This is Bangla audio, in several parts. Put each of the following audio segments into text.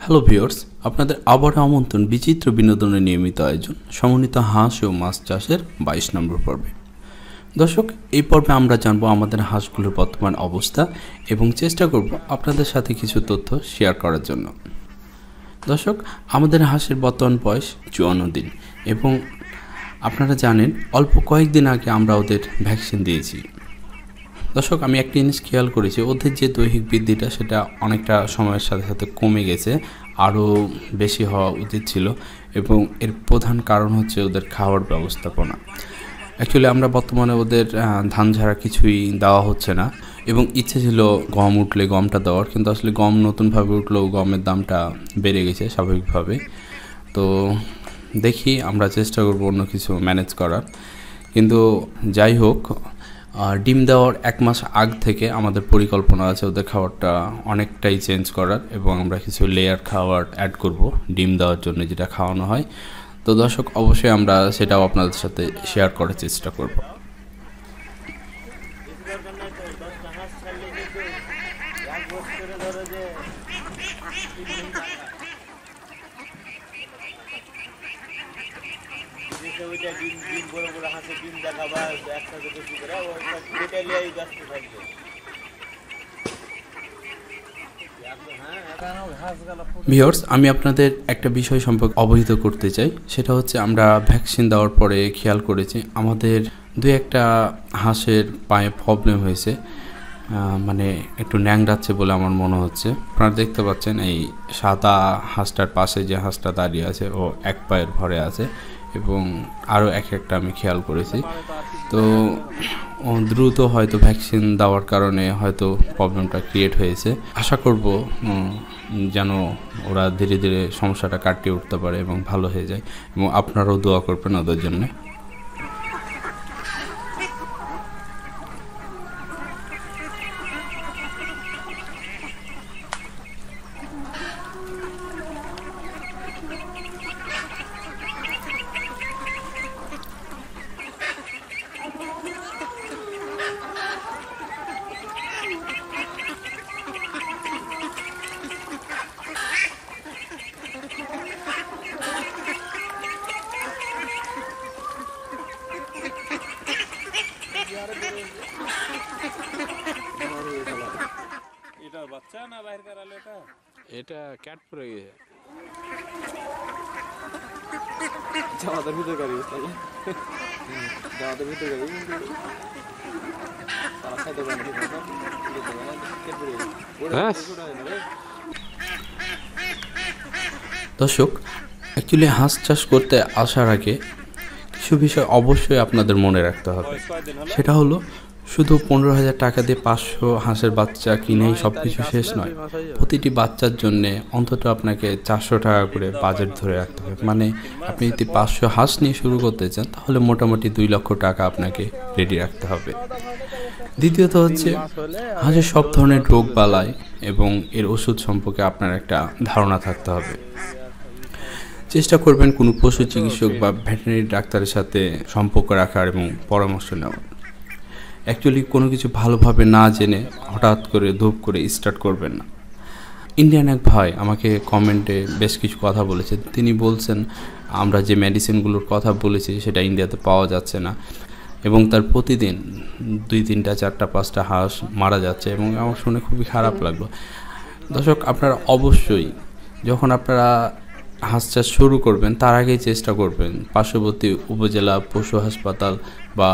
হ্যালো ভিউয়ার্স, আপনাদের আবারও আমন্ত্রণ বিচিত্র বিনোদনের নিয়মিত আয়োজন সমন্বিত হাঁস ও মাছ চাষের 22 নম্বর পর্বে। দর্শক, এই পর্বে আমরা জানবো আমাদের হাঁসগুলোর বর্তমান অবস্থা এবং চেষ্টা করব আপনাদের সাথে কিছু তথ্য শেয়ার করার জন্য। দর্শক, আমাদের হাঁসের বর্তমান বয়স 54 দিন এবং আপনারা জানেন অল্প কয়েকদিন আগে আমরা ওদের ভ্যাকসিন দিয়েছি। দর্শক, আমি একটা জিনিস খেয়াল করেছি, ওদের যে দৈহিক বৃদ্ধিটা সেটা অনেকটা সময়ের সাথে সাথে কমে গেছে, আরও বেশি হওয়া উচিত ছিল এবং এর প্রধান কারণ হচ্ছে ওদের খাওয়ার ব্যবস্থাপনা। অ্যাকচুয়ালি আমরা বর্তমানে ওদের ধান ছাড়া কিছুই দেওয়া হচ্ছে না এবং ইচ্ছে ছিল গম উঠলে গমটা দেওয়ার, কিন্তু আসলে গম নতুনভাবে উঠলেও গমের দামটা বেড়ে গেছে স্বাভাবিকভাবে। তো দেখি, আমরা চেষ্টা করব অন্য কিছু ম্যানেজ করার। কিন্তু যাই হোক, ডিম দেওয়ার 1 মাস আগ থেকে আমাদের পরিকল্পনা আছে ওদের খাবারটা অনেকটাই চেঞ্জ করার এবং আমরা কিছু লেয়ার খাবার অ্যাড করব ডিম দেওয়ার জন্য, যেটা খাওয়ানো হয়। তো দর্শক, অবশ্যই আমরা সেটাও আপনাদের সাথে শেয়ার করার চেষ্টা করব। ভিউয়ার্স, আমি আপনাদের একটা বিষয় সম্পর্কে অবহিত করতে চাই, সেটা হচ্ছে আমরা ভ্যাকসিন দেওয়ার পরে খেয়াল করেছি আমাদের 2-1টা হাঁসের পায়ে প্রবলেম হয়েছে, মানে একটু ন্যাংড়াচ্ছে বলে আমার মনে হচ্ছে। আপনারা দেখতে পাচ্ছেন এই সাদা হাঁসটার পাশে যে হাঁসটা দাঁড়িয়ে আছে ও এক পায়ের ভরে আছে এবং আরও একটা আমি খেয়াল করেছি। তো দ্রুত হয়তো ভ্যাকসিন দেওয়ার কারণে হয়তো প্রবলেমটা ক্রিয়েট হয়েছে। আশা করব যেন ওরা ধীরে ধীরে সমস্যাটা কাটিয়ে উঠতে পারে এবং ভালো হয়ে যায়, এবং আপনারাও দোয়া করবেন ওদের জন্য। এটা বাচ্চা না বাইরে কারালে এটা ক্যাট পড়ে গেছে জামাতের ভিতরে গাড়ি তাহলে জামাতের ভিতরে গাড়ি কিন্তু তারা খাইতে পারে না ক্যাট পড়ে গেছে। দর্শক, অ্যাকচুয়ালি হাঁস চাষ করতে আসার আগে কিছু বিষয় অবশ্যই আপনাদের মনে রাখতে হবে। সেটা হলো, শুধু 15,000 টাকা দিয়ে 500 হাঁসের বাচ্চা কিনেই সব কিছু শেষ নয়। প্রতিটি বাচ্চার জন্যে অন্তত আপনাকে 400 টাকা করে বাজেট ধরে রাখতে হবে। মানে আপনি যদি 500 হাঁস নিয়ে শুরু করতে চান তাহলে মোটামুটি 2 লক্ষ টাকা আপনাকে রেডি রাখতে হবে। দ্বিতীয়ত হচ্ছে, হাঁসের সব ধরনের রোগ বালাই এবং এর ওষুধ সম্পর্কে আপনার একটা ধারণা থাকতে হবে। চেষ্টা করবেন কোনো পশু চিকিৎসক বা ভেটেরিনারি ডাক্তারের সাথে সম্পর্ক রাখার এবং পরামর্শ নেওয়ার। অ্যাকচুয়ালি কোনো কিছু ভালোভাবে না জেনে হঠাৎ করে ধূপ করে স্টার্ট করবেন না। ইন্ডিয়ান এক ভাই আমাকে কমেন্টে বেশ কিছু কথা বলেছে। তিনি বলছেন আমরা যে মেডিসিনগুলোর কথা বলেছি সেটা ইন্ডিয়াতে পাওয়া যাচ্ছে না এবং তার প্রতিদিন 2, 3, 4, 5টা হাঁস মারা যাচ্ছে এবং আমার শুনে খুবই খারাপ লাগলো। দর্শক, আপনারা অবশ্যই যখন আপনারা হাঁস চাষ শুরু করবেন তার আগেই চেষ্টা করবেন পার্শ্ববর্তী উপজেলা পশু হাসপাতাল বা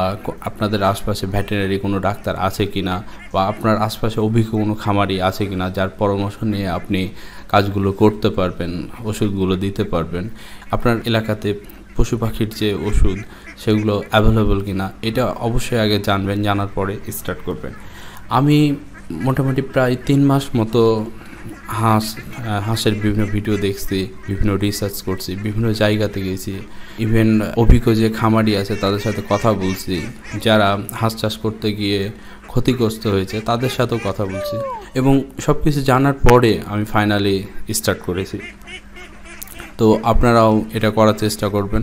আপনাদের আশপাশে ভেটেরিনারি কোনো ডাক্তার আছে কিনা বা আপনার আশপাশে অভিজ্ঞ কোনো খামারি আছে কিনা যার পরামর্শ নিয়ে আপনি কাজগুলো করতে পারবেন, ওষুধগুলো দিতে পারবেন। আপনার এলাকাতে পশু পাখির যে ওষুধ সেগুলো অ্যাভেলেবল কিনা এটা অবশ্যই আগে জানবেন, জানার পরে স্টার্ট করবেন। আমি মোটামুটি প্রায় 3 মাস মতো হাঁসের বিভিন্ন ভিডিও দেখছি, বিভিন্ন রিসার্চ করছি, বিভিন্ন জায়গাতে গেছি, ইভেন অভিজ্ঞ যে খামারি আছে তাদের সাথে কথা বলছি, যারা হাঁস চাষ করতে গিয়ে ক্ষতিগ্রস্ত হয়েছে তাদের সাথেও কথা বলছি এবং সব কিছু জানার পরে আমি ফাইনালি স্টার্ট করেছি। তো আপনারাও এটা করার চেষ্টা করবেন।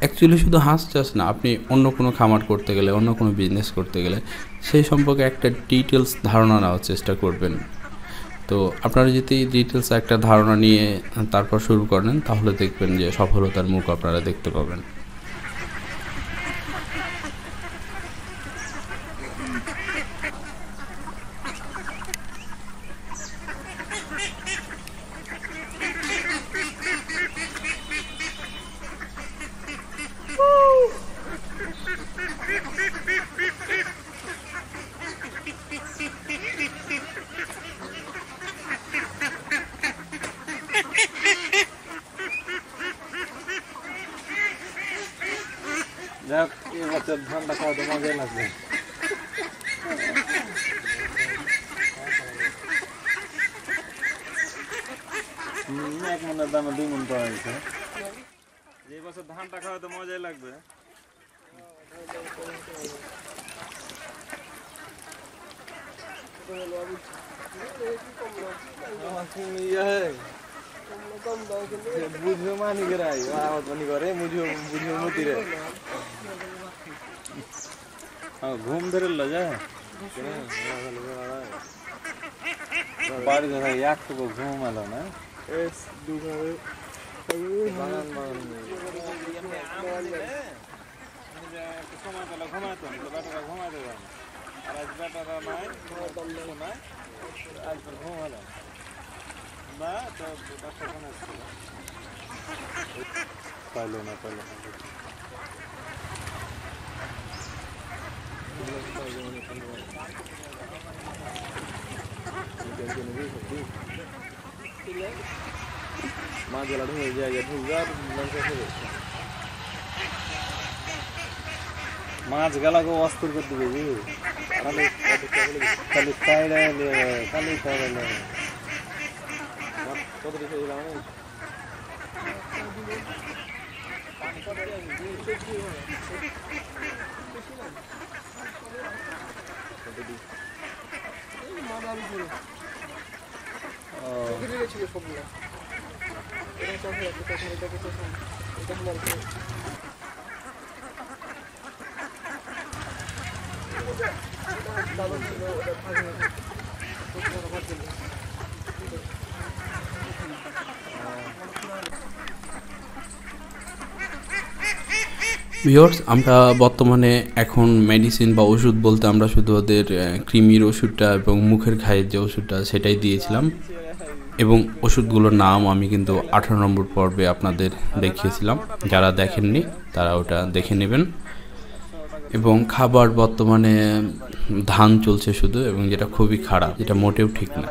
অ্যাকচুয়ালি শুধু হাঁস চাষ না, আপনি অন্য কোনো খামার করতে গেলে, অন্য কোনো বিজনেস করতে গেলে সেই সম্পর্কে একটা ডিটেলস ধারণা নেওয়ার চেষ্টা করবেন। তো আপনারা যদি ডিটেলস একটা ধারণা নিয়ে তারপর শুরু করেন তাহলে দেখবেন যে সফলতার মুখ আপনারা দেখতে পাবেন। যাক এবছর ধানটা খাওয়াতে মজাই লাগবে। এক মনের দামে 2 মন পাওয়া গেছে। এই বছর ধানটা খাওয়াতে মজাই লাগবে। বুঝো মানি গেরাই আওয়াজ মানি করে বুঝো বুঝো মতি রে ঘুম ধরে ল যায় বাড়ি ধরে একটু ঘুম এলো না সময় পেলে ঘুমাইতো বেটারা ঘুমাইতে যাবে আর আজ বেটারা নাই আজ ঘুম হলো না তো পাইলো না মা গেলা ঢুকে যায় মাছ গেলাকে অস্থির করতে দেবি খালি কত ভিউয়ার্স, আমরা বর্তমানে এখন মেডিসিন বা ওষুধ বলতে আমরা শুধু ওদের কৃমির ওষুধটা এবং মুখের ঘায়ের যে ওষুধটা সেটাই দিয়েছিলাম এবং ওষুধগুলোর নাম আমি কিন্তু 18 নম্বর পর্বে আপনাদের দেখিয়েছিলাম। যারা দেখেননি তারা ওটা দেখে নেবেন। এবং খাবার বর্তমানে ধান চলছে শুধু, এবং যেটা খুবই খারাপ, যেটা মোটেও ঠিক না।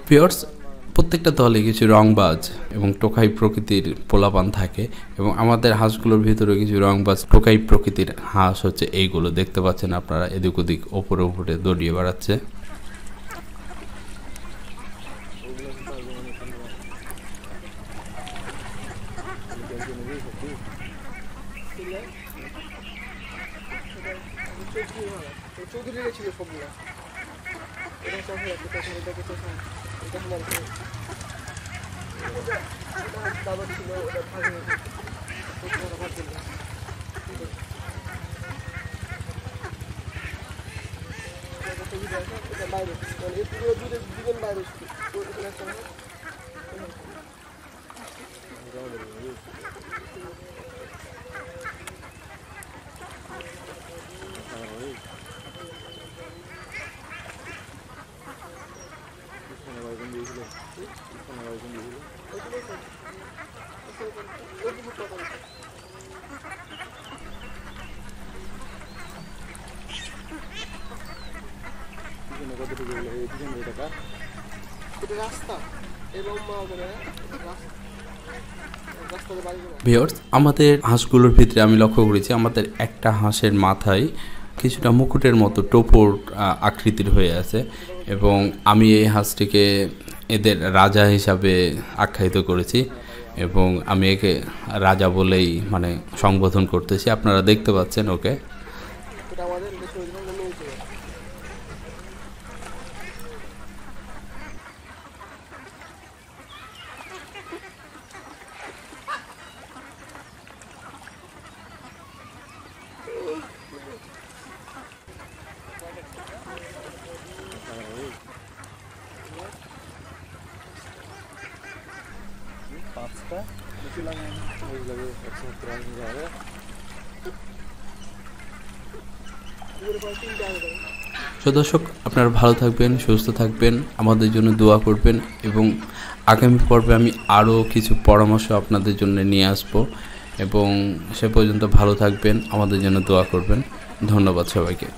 ভিউয়ার্স, প্রত্যেকটা দলে কিছু রংবাজ এবং টোকাই প্রকৃতির পোলাপান থাকে, এবং আমাদের হাঁসগুলোর ভিতরে কিছু রংবাজ টোকাই প্রকৃতির হাঁস হচ্ছে এইগুলো দেখতে পাচ্ছেন আপনারা, এদিক ওদিক ওপরে ওপরে দৌড়িয়ে বেড়াচ্ছে। ভিউয়ার্স, আমাদের হাঁসগুলোর ভিতরে আমি লক্ষ্য করেছি আমাদের একটা হাঁসের মাথায় কিছুটা মুকুটের মতো টোপর আকৃতির হয়ে আছে, এবং আমি এই হাঁসটিকে এদের রাজা হিসাবে আখ্যায়িত করেছি, এবং আমি একে রাজা বলেই মানে সম্বোধন করতেছি। আপনারা দেখতে পাচ্ছেন ওকে। বস্তা বেশি লাগে না। ওই লাগে 170 টাকা যাবে তো দর্শক, আপনারা ভালো থাকবেন, সুস্থ থাকবেন, আমাদের জন্য দোয়া করবেন এবং আগামী পর্বে আমি আরও কিছু পরামর্শ আপনাদের জন্য নিয়ে আসব এবং সে পর্যন্ত ভালো থাকবেন, আমাদের জন্য দোয়া করবেন। ধন্যবাদ সবাইকে।